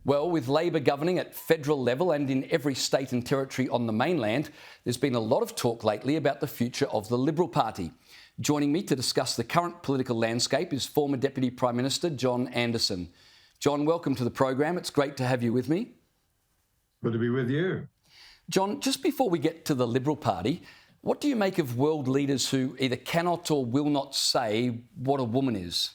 Well, with Labor governing at federal level and in every state and territory on the mainland, there's been a lot of talk lately about the future of the Liberal Party. Joining me to discuss the current political landscape is former Deputy Prime Minister John Anderson. John, welcome to the program. It's great to have you with me. Good to be with you. John, just before we get to the Liberal Party, what do you make of world leaders who either cannot or will not say what a woman is?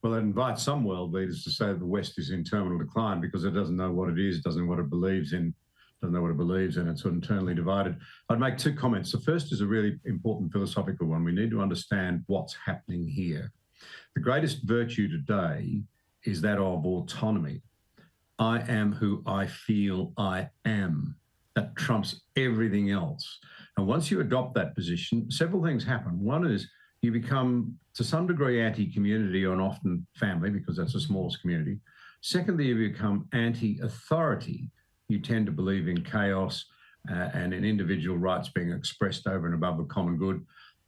Well, it invites some world leaders to say that the West is in terminal decline because it doesn't know what it is, doesn't know what it believes in, it's sort of internally divided. I'd make two comments. The first is a really important philosophical one. We need to understand what's happening here. The greatest virtue today is that of autonomy. I am who I feel I am. That trumps everything else. And once you adopt that position, several things happen. One is you become, to some degree, anti-community and often family, because that's the smallest community. Secondly, you become anti-authority. You tend to believe in chaos and in individual rights being expressed over and above the common good.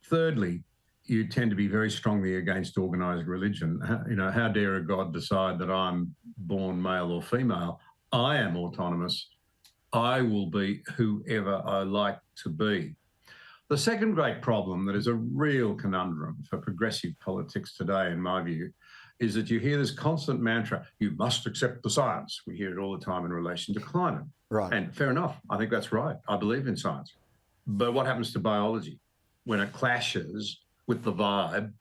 Thirdly, you tend to be very strongly against organised religion. How dare a God decide that I'm born male or female? I am autonomous. I will be whoever I like to be. The second great problem that is a real conundrum for progressive politics today, in my view, is that you hear this constant mantra, you must accept the science. We hear it all the time in relation to climate. Right. And fair enough, I think that's right. I believe in science. But what happens to biology when it clashes with the vibe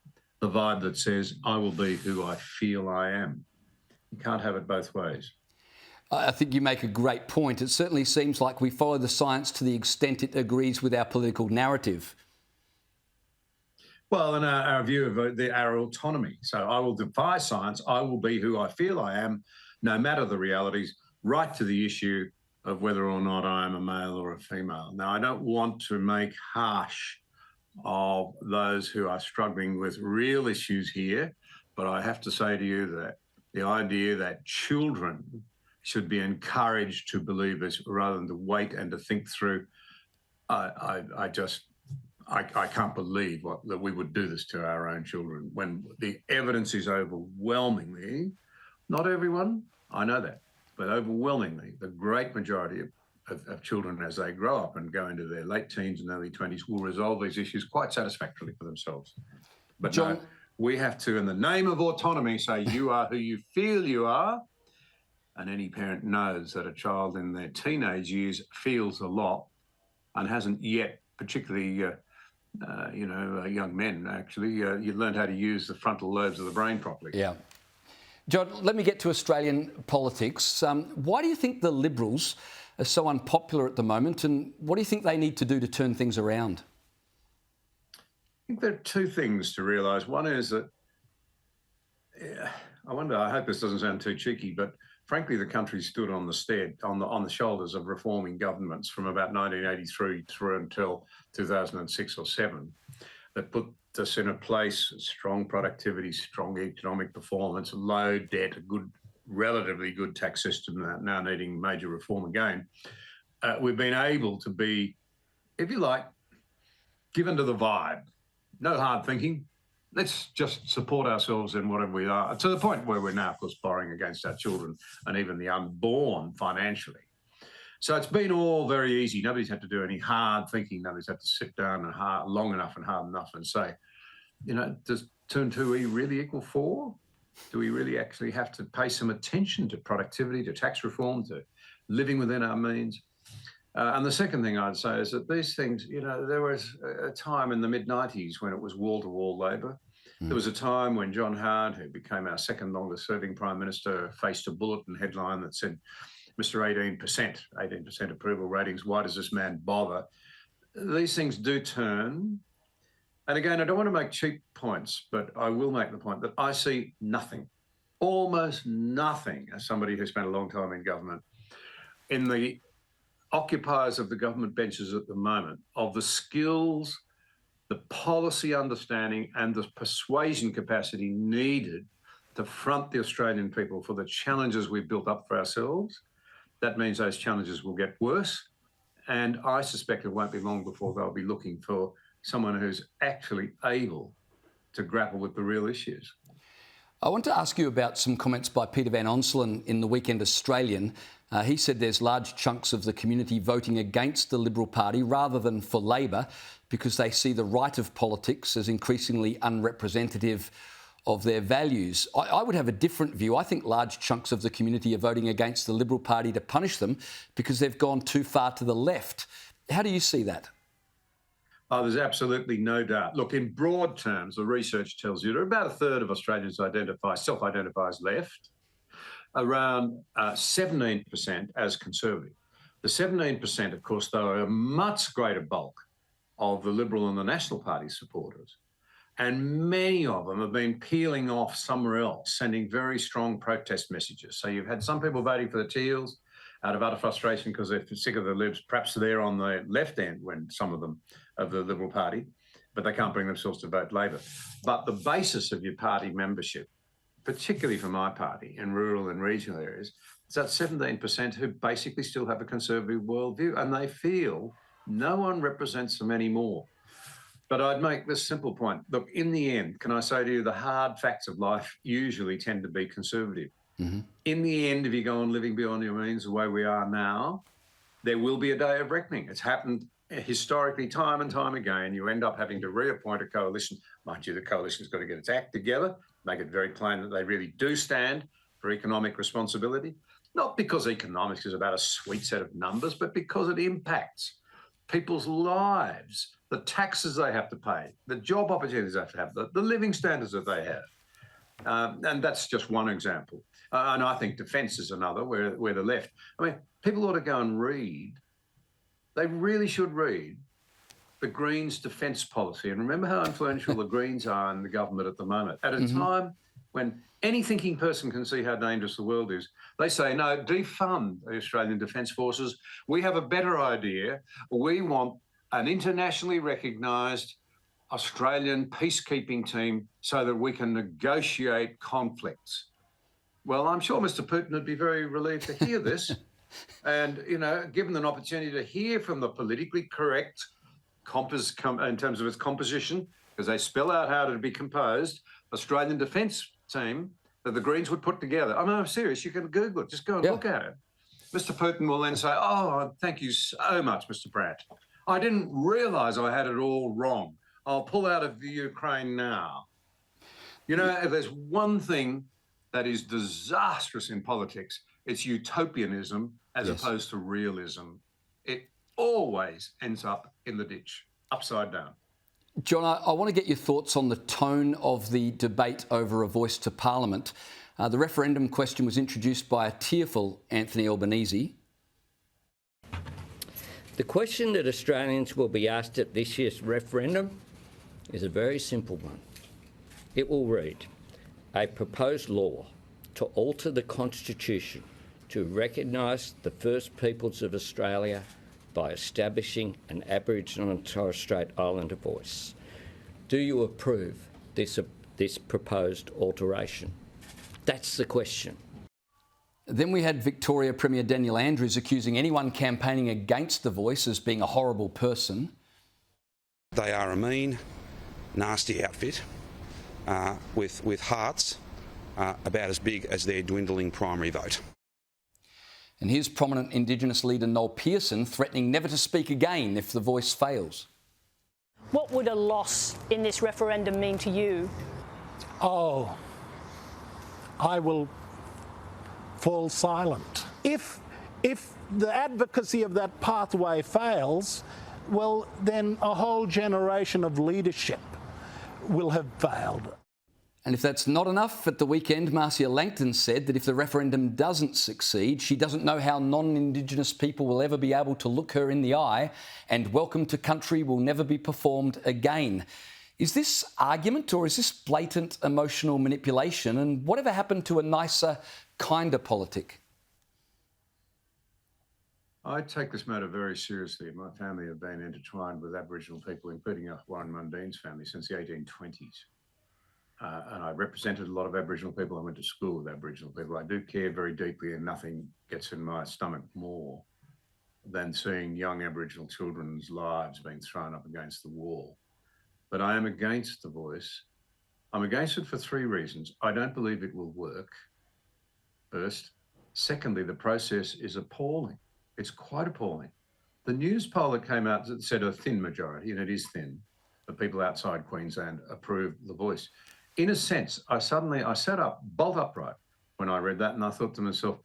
that says, I will be who I feel I am? You can't have it both ways. I think you make a great point. It certainly seems like we follow the science to the extent it agrees with our political narrative. Well, and our view of our autonomy. So I will defy science. I will be who I feel I am, no matter the realities, right to the issue of whether or not I am a male or a female. Now, I don't want to make harsh of those who are struggling with real issues here, but I have to say to you that the idea that children should be encouraged to believe this rather than to wait and to think through. I can't believe that we would do this to our own children when the evidence is overwhelmingly, not everyone, I know that, but overwhelmingly, the great majority of children as they grow up and go into their late teens and early 20s will resolve these issues quite satisfactorily for themselves. But John, no, we have to, in the name of autonomy, say you are who you feel you are. And any parent knows that a child in their teenage years feels a lot and hasn't yet, particularly, young men, actually, you learned how to use the frontal lobes of the brain properly. Yeah. John, let me get to Australian politics. Why do you think the Liberals are so unpopular at the moment, and what do you think they need to do to turn things around? I think there are two things to realise. One is that, I hope this doesn't sound too cheeky, but frankly, the country stood on the shoulders of reforming governments from about 1983 through until 2006 or 7 that put us in a place, strong productivity, strong economic performance, low debt, a good, relatively good tax system now needing major reform again. We've been able to be, if you like, given to the vibe, no hard thinking. Let's just support ourselves in whatever we are, to the point where we're now, of course, borrowing against our children and even the unborn financially. So it's been all very easy. Nobody's had to do any hard thinking. Nobody's had to sit down and long enough and hard enough and say, does 2 and 2 really equal 4? Do we really actually have to pay some attention to productivity, to tax reform, to living within our means? And the second thing I'd say is that these things, there was a time in the mid-90s when it was wall-to-wall Labor. There was a time when John Howard, who became our second longest-serving Prime Minister, faced a bulletin headline that said, Mr. 18% approval ratings, why does this man bother? These things do turn. And again, I don't want to make cheap points, but I will make the point that I see nothing, almost nothing, as somebody who spent a long time in government, in the occupiers of the government benches at the moment, of the skills, the policy understanding and the persuasion capacity needed to front the Australian people for the challenges we've built up for ourselves. That means those challenges will get worse. And I suspect it won't be long before they'll be looking for someone who's actually able to grapple with the real issues. I want to ask you about some comments by Peter Van Onselen in the Weekend Australian. He said there's large chunks of the community voting against the Liberal Party rather than for Labor because they see the right of politics as increasingly unrepresentative of their values. I would have a different view. I think large chunks of the community are voting against the Liberal Party to punish them because they've gone too far to the left. How do you see that? Oh, there's absolutely no doubt. Look, in broad terms, the research tells you that about a third of Australians self-identify as left, around 17% as conservative. The 17%, of course, though, are a much greater bulk of the Liberal and the National Party supporters. And many of them have been peeling off somewhere else, sending very strong protest messages. So you've had some people voting for the Teals out of utter frustration because they're sick of the Libs. Perhaps they're on the left end when some of them of the Liberal Party, but they can't bring themselves to vote Labor. But the basis of your party membership, particularly for my party in rural and regional areas, is that 17% who basically still have a conservative worldview and they feel no one represents them anymore. But I'd make this simple point. Look, in the end, can I say to you, the hard facts of life usually tend to be conservative. Mm-hmm. In the end, if you go on living beyond your means the way we are now, there will be a day of reckoning. It's happened historically time and time again. You end up having to reappoint a coalition. Mind you, the coalition's got to get its act together, make it very plain that they really do stand for economic responsibility, not because economics is about a sweet set of numbers, but because it impacts people's lives, the taxes they have to pay, the job opportunities they have, the living standards that they have. And that's just one example. And I think defence is another, where the left, I mean, people ought to go and read, they really should read the Greens' defence policy. And remember how influential the Greens are in the government at the moment. At a time when any thinking person can see how dangerous the world is, they say, no, defund the Australian Defence Forces. We have a better idea. We want an internationally recognised Australian peacekeeping team so that we can negotiate conflicts. Well, I'm sure Mr. Putin would be very relieved to hear this. And, you know, given an opportunity to hear from the politically correct in terms of its composition, because they spell out how to be composed, Australian defence team that the Greens would put together. I'm serious. You can Google it. Just go and look at it. Mr. Putin will then say, oh, thank you so much, Mr. Pratt. I didn't realise I had it all wrong. I'll pull out of the Ukraine now. You know, if there's one thing that is disastrous in politics, it's utopianism as opposed to realism. It always ends up in the ditch, upside down. John, I want to get your thoughts on the tone of the debate over a voice to Parliament. The referendum question was introduced by a tearful Anthony Albanese. The question that Australians will be asked at this year's referendum is a very simple one. It will read, a proposed law to alter the Constitution to recognise the First Peoples of Australia by establishing an Aboriginal and Torres Strait Islander voice. Do you approve this proposed alteration? That's the question. Then we had Victoria Premier Daniel Andrews accusing anyone campaigning against the voice as being a horrible person. They are a mean, nasty outfit with hearts about as big as their dwindling primary vote. And here's prominent Indigenous leader Noel Pearson threatening never to speak again if the voice fails. What would a loss in this referendum mean to you? Oh, I will fall silent. If the advocacy of that pathway fails, well, then a whole generation of leadership will have failed. And if that's not enough, at the weekend, Marcia Langton said that if the referendum doesn't succeed, she doesn't know how non-Indigenous people will ever be able to look her in the eye, and Welcome to Country will never be performed again. Is this argument or is this blatant emotional manipulation? And whatever happened to a nicer, kinder politic? I take this matter very seriously. My family have been intertwined with Aboriginal people, including Warren Mundine's family, since the 1820s. And I represented a lot of Aboriginal people. I went to school with Aboriginal people. I do care very deeply, and nothing gets in my stomach more than seeing young Aboriginal children's lives being thrown up against the wall. But I am against the voice I'm against it for three reasons. I don't believe it will work, first. Secondly, the process is appalling. It's quite appalling. The news poll that came out that said a thin majority, and it is thin, of people outside Queensland approved the voice. In a sense, I sat up bolt upright when I read that, and I thought to myself,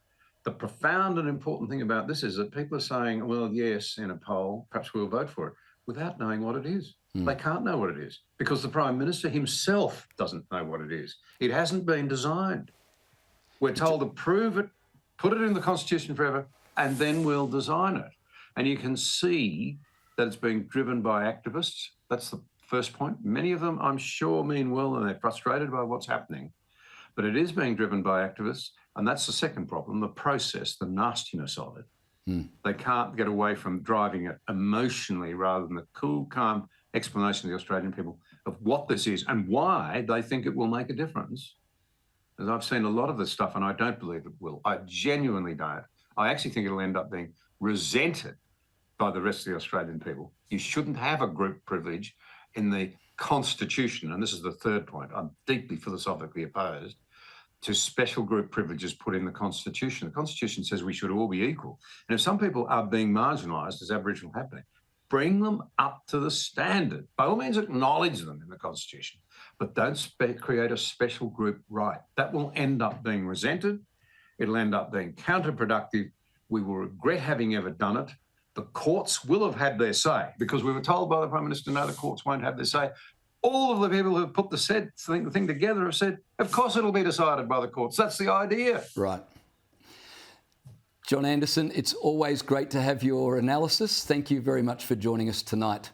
the profound and important thing about this is that people are saying, well, yes, in a poll, perhaps we'll vote for it, without knowing what it is. They can't know what it is because the Prime Minister himself doesn't know what it is. It hasn't been designed. We're told to prove it, put it in the Constitution forever, and then we'll design it. And you can see that it's being driven by activists. That's the first point. Many of them, I'm sure, mean well and they're frustrated by what's happening. But it is being driven by activists. And that's the second problem, the process, the nastiness of it. They can't get away from driving it emotionally rather than the cool, calm explanation to the Australian people of what this is and why they think it will make a difference. As I've seen a lot of this stuff, and I don't believe it will. I genuinely don't. I actually think it'll end up being resented by the rest of the Australian people. You shouldn't have a group privilege in the Constitution, and this is the third point. I'm deeply philosophically opposed to special group privileges put in the Constitution. The Constitution says we should all be equal. And if some people are being marginalised, as Aboriginal happening, bring them up to the standard. By all means, acknowledge them in the Constitution, but don't create a special group right. That will end up being resented. It'll end up being counterproductive. We will regret having ever done it. The courts will have had their say because we were told by the Prime Minister, no, the courts won't have their say. All of the people who have put the thing together have said, of course it'll be decided by the courts. That's the idea. Right. John Anderson, it's always great to have your analysis. Thank you very much for joining us tonight.